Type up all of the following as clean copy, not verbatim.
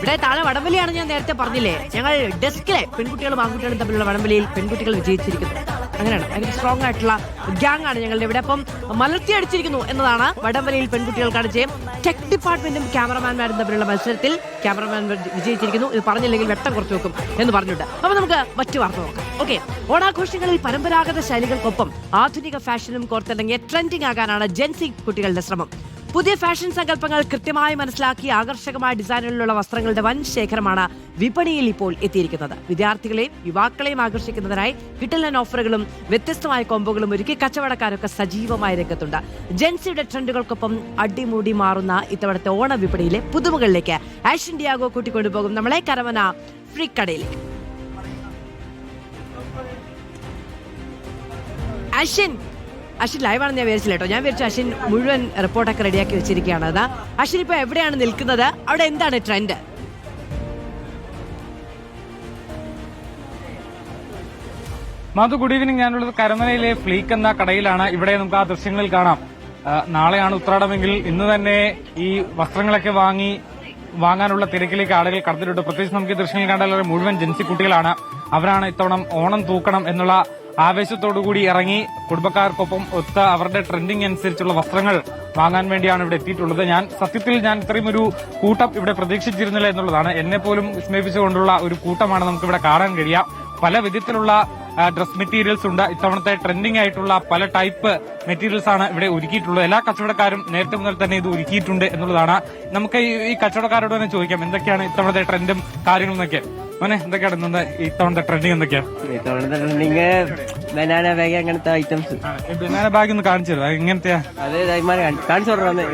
ഇവിടെ താഴെ വടംവലിയാണ്. ഞാൻ നേരത്തെ പറഞ്ഞില്ലേ, ഞങ്ങൾ ഡെസ്കിലെ പെൺകുട്ടികളും ആൺകുട്ടികളും തമ്മിലുള്ള വടംവലിയിൽ പെൺകുട്ടികൾ വിജയിച്ചിരിക്കുന്നു. അങ്ങനെയാണ്, ഭയങ്കര സ്ട്രോങ് ആയിട്ടുള്ള ഗ്യാങ് ആണ് ഞങ്ങളുടെ ഇവിടെ. അപ്പം മലർത്തി അടിച്ചിരിക്കുന്നു എന്നതാണ് വടംവലിയിൽ പെൺകുട്ടികൾ കാണിച്ച്. ടെക് ഡിപ്പാർട്ട്മെന്റും ക്യാമറമാൻമാരും തമ്മിലുള്ള മത്സരത്തിൽ ക്യാമറമാൻ വിജയിച്ചിരിക്കുന്നു. ഇത് പറഞ്ഞില്ലെങ്കിൽ വെട്ടം കുറച്ച് വെക്കും എന്ന് പറഞ്ഞിട്ടുണ്ട്. അപ്പൊ നമുക്ക് മറ്റു വാർത്ത നോക്കാം. ഓക്കെ, ഓണാഘോഷങ്ങളിൽ പരമ്പരാഗത ശൈലികൾക്കൊപ്പം ആധുനിക ഫാഷനും കോർത്തിണങ്ങിയ ട്രെൻഡിംഗ് ആകാനാണ് ജെൻസി കുട്ടികളുടെ ശ്രമം. പുതിയ ഫാഷൻ സങ്കല്പങ്ങൾ കൃത്യമായി മനസ്സിലാക്കി ആകർഷകമായ ഡിസൈനുകളിലുള്ള വസ്ത്രങ്ങളുടെ വൻ ശേഖരമാണ് വിപണിയിൽ ഇപ്പോൾ എത്തിയിരിക്കുന്നത്. വിദ്യാർത്ഥികളെയും യുവാക്കളെയും ആകർഷിക്കുന്നതിനായി കിട്ടലൻ ഓഫറുകളും വ്യത്യസ്തമായ കോംബോകളും ഒരുക്കി കച്ചവടക്കാരൊക്കെ സജീവമായ രംഗത്തുണ്ട്. ജെൻസിയുടെ ട്രെൻഡുകൾക്കൊപ്പം അടിമുടി മാറുന്ന ഇത്തവണത്തെ ഓണ വിപണിയിലെ പുതുമകളിലേക്ക് ആഷൻ ഡിയാഗോ കൂട്ടിക്കൊണ്ടുപോകും നമ്മളെ കരമന ഫ്രീ കടയിലേക്ക്. അശ്വിൻ ലൈവാണെന്ന് ഞാൻ വിചാരിച്ചില്ല കേട്ടോ. ഞാൻ വിചാരിച്ചു അശ്വിൻ മുഴുവൻ റിപ്പോർട്ടൊക്കെ റെഡിയാക്കി വെച്ചിരിക്കുകയാണ്. അതാ അശ്വിൻ ഇപ്പൊ എവിടെയാണ് നിൽക്കുന്നത്? അവിടെ എന്താണ് ട്രെൻഡ്? Madhu, good evening. ഞാനുള്ളത് കരമനയിലെ ഫ്ലീക്ക് എന്ന കടയിലാണ്. ഇവിടെ നമുക്ക് ആ ദൃശ്യങ്ങളിൽ കാണാം. നാളെയാണ് ഉത്രാടമെങ്കിൽ ഇന്ന് തന്നെ ഈ വസ്ത്രങ്ങളൊക്കെ വാങ്ങാനുള്ള തിരക്കിലേക്ക് ആളുകൾ കടന്നിട്ടുണ്ട്. പ്രത്യേകിച്ച് നമുക്ക് ഈ ദൃശ്യങ്ങൾ കണ്ടാൽ മുഴുവൻ ജൻസി കുട്ടികളാണ്. അവരാണ് ഇത്തവണ ഓണം തൂക്കണം എന്നുള്ള ആവേശത്തോടുകൂടി ഇറങ്ങി കുടുംബക്കാർക്കൊപ്പം ഒത്ത അവരുടെ ട്രെൻഡിങ് അനുസരിച്ചുള്ള വസ്ത്രങ്ങൾ വാങ്ങാൻ വേണ്ടിയാണ് ഇവിടെ എത്തിയിട്ടുള്ളത്. സത്യത്തിൽ ഞാൻ ഇത്രയും ഒരു കൂട്ടം ഇവിടെ പ്രതീക്ഷിച്ചിരുന്നില്ല എന്നുള്ളതാണ്. എന്നെ പോലും വിസ്മയിപ്പിച്ചുകൊണ്ടുള്ള ഒരു കൂട്ടമാണ് നമുക്ക് ഇവിടെ കാണാൻ കഴിയുക. പല വിധത്തിലുള്ള ഡ്രസ് മെറ്റീരിയൽസ് ഉണ്ട്. ഇത്തവണത്തെ ട്രെൻഡിംഗ് ആയിട്ടുള്ള പല ടൈപ്പ് മെറ്റീരിയൽസ് ആണ് ഇവിടെ ഒരുക്കിയിട്ടുള്ളത്. എല്ലാ കച്ചവടക്കാരും നേരത്തെ മുതൽ തന്നെ ഇത് ഒരുക്കിയിട്ടുണ്ട് എന്നുള്ളതാണ്. നമുക്ക് ഈ കച്ചവടക്കാരോട് തന്നെ ചോദിക്കാം എന്തൊക്കെയാണ് ഇത്തവണത്തെ ട്രെൻഡും കാര്യങ്ങളും എന്നൊക്കെ. മോനെ, എന്തൊക്കെയാണ് ഇത്തവണത്തെ ട്രെൻഡിങ്? എന്തൊക്കെയാണ് ഇത്തവണത്തെ ട്രെൻഡിങ്? ബനാന ബാഗ്, അങ്ങനത്തെ ഐറ്റംസ്. ബനാന ബാഗ് ഒന്ന് കാണിച്ചു തരുമോ? എങ്ങനത്തെയാ? അതെ, കാണിച്ചു പറഞ്ഞേ.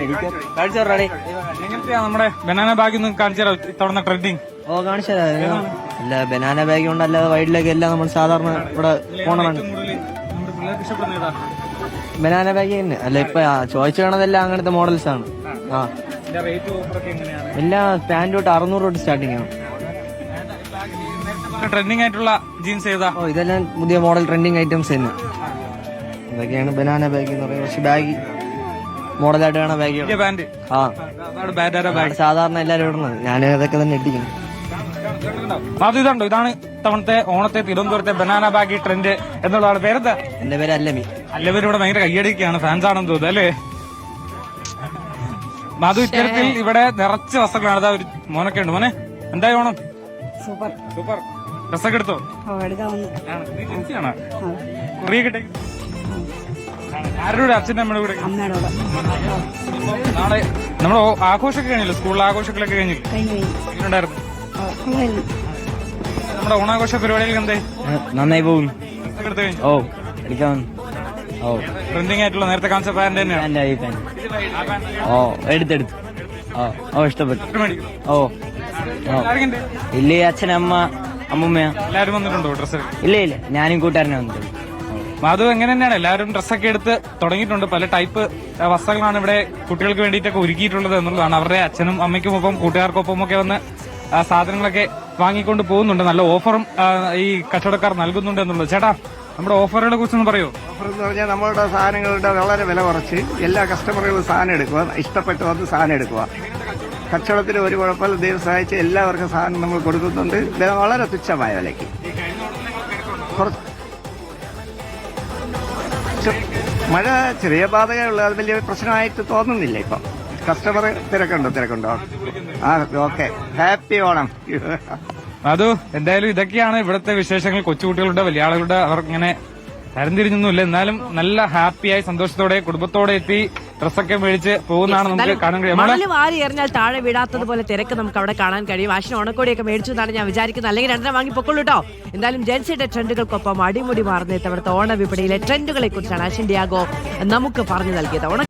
എങ്ങനത്തെയാ നമ്മുടെ ബനാന ബാഗ് ഒന്ന് കാണിച്ചു തരാം ഇത്തവണ ട്രെൻഡിങ്? ഓ, കാണിച്ചു തരാം. അല്ല, ബനാന ബാഗ് കൊണ്ട് അല്ലാതെ വൈഡിലേക്ക് എല്ലാം നമ്മൾ സാധാരണ ഇവിടെ പോണതാണ്. ബനാന ബാഗ് തന്നെ അല്ല, ഇപ്പൊ ചോദിച്ചു കാണതെല്ലാം അങ്ങനത്തെ മോഡൽസ് ആണ്. ആ, എല്ലാം പാന്റ് തൊട്ട് 600 തൊട്ട് സ്റ്റാർട്ടിംഗ് ആണ്. ട്രെൻഡിംഗ് ആയിട്ടുള്ള ജീൻസ് ഏതാ? ഓ, ഇതെല്ലാം പുതിയ മോഡൽ ട്രെൻഡിങ് ഐറ്റംസ് തന്നെ. ഇതൊക്കെയാണ് ബനാന ബാഗ് എന്ന് പറയുന്നത്. പക്ഷെ ബാഗ് മോഡലായിട്ട് കാണാൻ ബാഗ്. ആ, സാധാരണ എല്ലാവരും ഇടുന്നത്. ഞാൻ അതൊക്കെ തന്നെ ഇട്ടിരിക്കുന്നു. അത് ഇതുണ്ടോ? ഇതാണ് ഇത്തവണത്തെ ഓണത്തെ തിരുവനന്തപുരത്തെ ബനാന ബാഗി ട്രെൻഡ് എന്നുള്ളതാണ്. പേരെന്താ? എന്റെ പേര് അല്ലമി. എല്ലാവരും ഇവിടെ ഭയങ്കര കയ്യടിക്കുകയാണ്. ഫാൻസ് ആണെന്ന് തോന്നുന്നു അല്ലേ? മാധു, ഇത്തരത്തിൽ ഇവിടെ നിറച്ച് വസ്ത്രങ്ങളാണ്. അതാ ഒരു മോനൊക്കെ ഉണ്ട്. മോനെ, എന്തായി ഓണം? സൂപ്പർ. ഡ്രസ്സൊക്കെ എടുത്തോ? കുറിയ കിട്ടേ? ആരുടെ? അച്ഛൻ്റെ അമ്മയുടെ കൂടെ? നാളെ നമ്മൾ ആഘോഷമൊക്കെ കഴിഞ്ഞില്ല? സ്കൂളിൽ ആഘോഷങ്ങളൊക്കെ കഴിഞ്ഞിട്ടുണ്ടായിരുന്നു. നമ്മുടെ ഓണാഘോഷ പരിപാടികൾ എന്തേ? നന്നായി പോകും. ഓ, എടുക്കാൻ. ഓ, ട്രെൻഡിംഗ് ആയിട്ടുള്ള നേരത്തെ കാണിച്ച പാന്റ് തന്നെയാണ്. ഓ, എടുത്തെടുത്തു. ഓ, ഇഷ്ടപ്പെട്ടു. ഓ, ഇല്ലേ, അച്ഛനമ്മ അമ്മൂമ്മ എല്ലാരും വന്നിട്ടുണ്ടോ ഡ്രസ്സ്? ഇല്ല, ഞാനും കൂട്ടുകാരനെ വന്നിട്ടുണ്ട്. അത് എങ്ങനെ തന്നെയാണ് എല്ലാവരും ഡ്രസ്സൊക്കെ എടുത്ത് തുടങ്ങിയിട്ടുണ്ട്. പല ടൈപ്പ് വസ്ത്രങ്ങളാണ് ഇവിടെ കുട്ടികൾക്ക് വേണ്ടിയിട്ടൊക്കെ ഒരുക്കിയിട്ടുള്ളത് എന്നുള്ളതാണ്. അവരുടെ അച്ഛനും അമ്മയ്ക്കും ഒപ്പം കൂട്ടുകാർക്കൊപ്പം ഒക്കെ വന്ന് സാധനങ്ങളൊക്കെ വാങ്ങിക്കൊണ്ട് പോകുന്നുണ്ട്. നല്ല ഓഫറും ഈ കച്ചവടക്കാർ നൽകുന്നുണ്ട് എന്നുള്ളത്. ചേട്ടാ, നമ്മുടെ ഓഫറുകളെ കുറിച്ചൊന്ന് പറയൂ. ഓഫർ എന്ന് പറഞ്ഞാൽ നമ്മളുടെ സാധനങ്ങളുടെ വളരെ വില കുറച്ച് എല്ലാ കസ്റ്റമറുകളും സാധനം എടുക്കുക, ഇഷ്ടപ്പെട്ട് വന്ന് സാധനം എടുക്കുക. കച്ചവടത്തിന് ഒരു കുഴപ്പമില്ല. ദൈവം സഹായിച്ച് എല്ലാവർക്കും സാധനം നമ്മൾ കൊടുക്കുന്നുണ്ട്. വളരെ തുച്ഛമായ വിലയ്ക്ക്. മഴ ചെറിയ ബാധകമുള്ളൂ. അത് വലിയ പ്രശ്നമായിട്ട് തോന്നുന്നില്ല. ഇപ്പം കസ്റ്റമർ തിരക്കുണ്ടോ? ആ, ഓക്കെ. ഹാപ്പി ഓണം. അത് എന്തായാലും ഇതൊക്കെയാണ് ഇവിടുത്തെ വിശേഷങ്ങൾ. കൊച്ചുകുട്ടികളുടെ, വലിയ ആളുകളുടെ, അവർ ഇങ്ങനെ തരംതിരിഞ്ഞൊന്നുമില്ല. എന്നാലും നല്ല ഹാപ്പിയായി സന്തോഷത്തോടെ കുടുംബത്തോടെ എത്തി ഡ്രസ്സൊക്കെ മേടിച്ച് പോകുന്നതാണ് നമുക്ക് കാണാൻ കഴിയും. മണല് വാരി എറിഞ്ഞാൽ താഴെ വീഴാത്തതുപോലെ തിരക്ക് നമുക്ക് അവിടെ കാണാൻ കഴിയും. ആശിന് ഓണക്കോടിയൊക്കെ മേടിച്ചു എന്നാണ് ഞാൻ വിചാരിക്കുന്നത്. അല്ലെങ്കിൽ രണ്ടെണ്ണം വാങ്ങി പൊക്കൊള്ളൂ കേട്ടോ. എന്തായാലും ജെൻസിയുടെ ട്രെൻഡുകൾക്കൊപ്പം അടിമുടി മാറുന്ന ഇത്തവണത്തെ ഓണ വിപണിയിലെ ട്രെൻഡുകളെ കുറിച്ചാണ് ആശൻ ഡിയാഗോ നമുക്ക് പറഞ്ഞു നൽകിയത്.